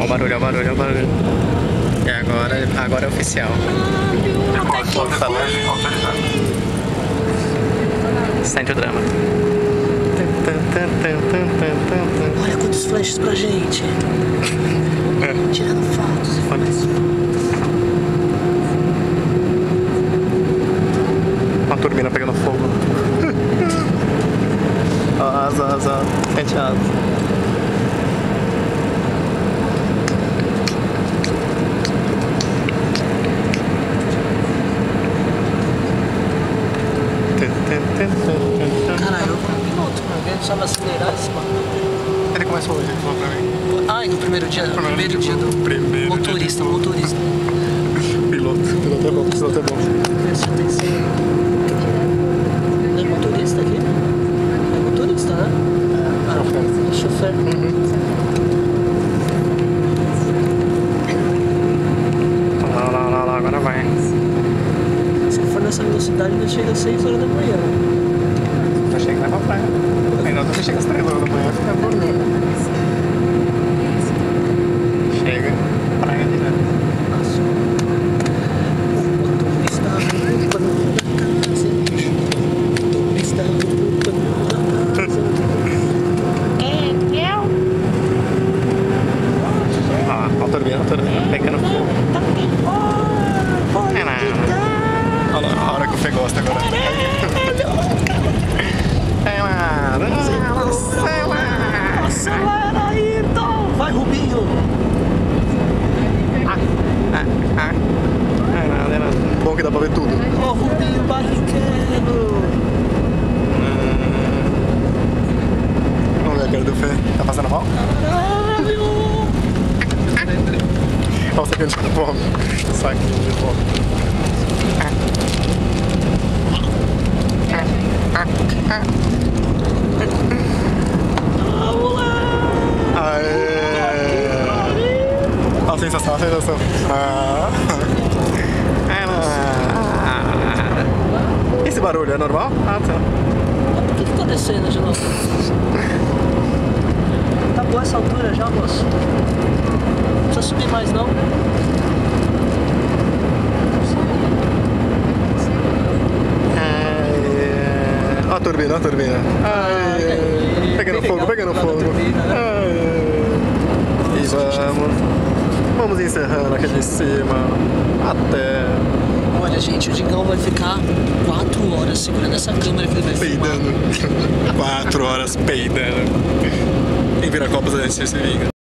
Ó o barulho, ó o barulho, ó o barulho. E agora é oficial. Sente o drama. Olha quantos flashes pra gente. Tirando fotos. Olha isso. Uma turbina pegando fogo. Asa, penteado. Caralho, eu vou um piloto, mano. Ele precisava acelerar esse bagulho. Ele começou hoje, ele falou pra mim. Ai, no primeiro dia do Primeiro motorista. Piloto é bom, piloto é bom. Presta atenção. Não é motorista aqui? É motorista, né? É chofer. Lá, agora vai. Se for nessa velocidade, ainda chega às 6 horas da manhã. Já chega e vai pra praia. Ainda não chega às 3 horas da manhã, fica dormindo. Chega, praia direto. Motorista roubando da casa. Motorista roubando da casa. Ó, a turbina, pegando fogo. É nada. Olha lá, a hora que o Fê gosta agora. É nada. Acelera aí, então. Vai, Rubinho. É nada. Bom que dá pra ver tudo. Ó, Rubinho barriqueiro. Vamos ver a cara do Fê. Tá passando mal? Caralho. Olha o saquinho de fome. Saquinho de fome. Aê! Olha a sensação, Esse barulho é normal? Ah, tá. Mas por que ficou descendo de novo? Tá boa essa altura já, moço? Não precisa subir mais, não? Olha a turbina, Pegando fogo. E vamos encerrando aqui de cima. Até. Olha, gente, o Digão vai ficar 4 horas segurando essa câmera que ele vai filmar. Peidando. 4 horas peidando. Em Viracopos a gente se vinga.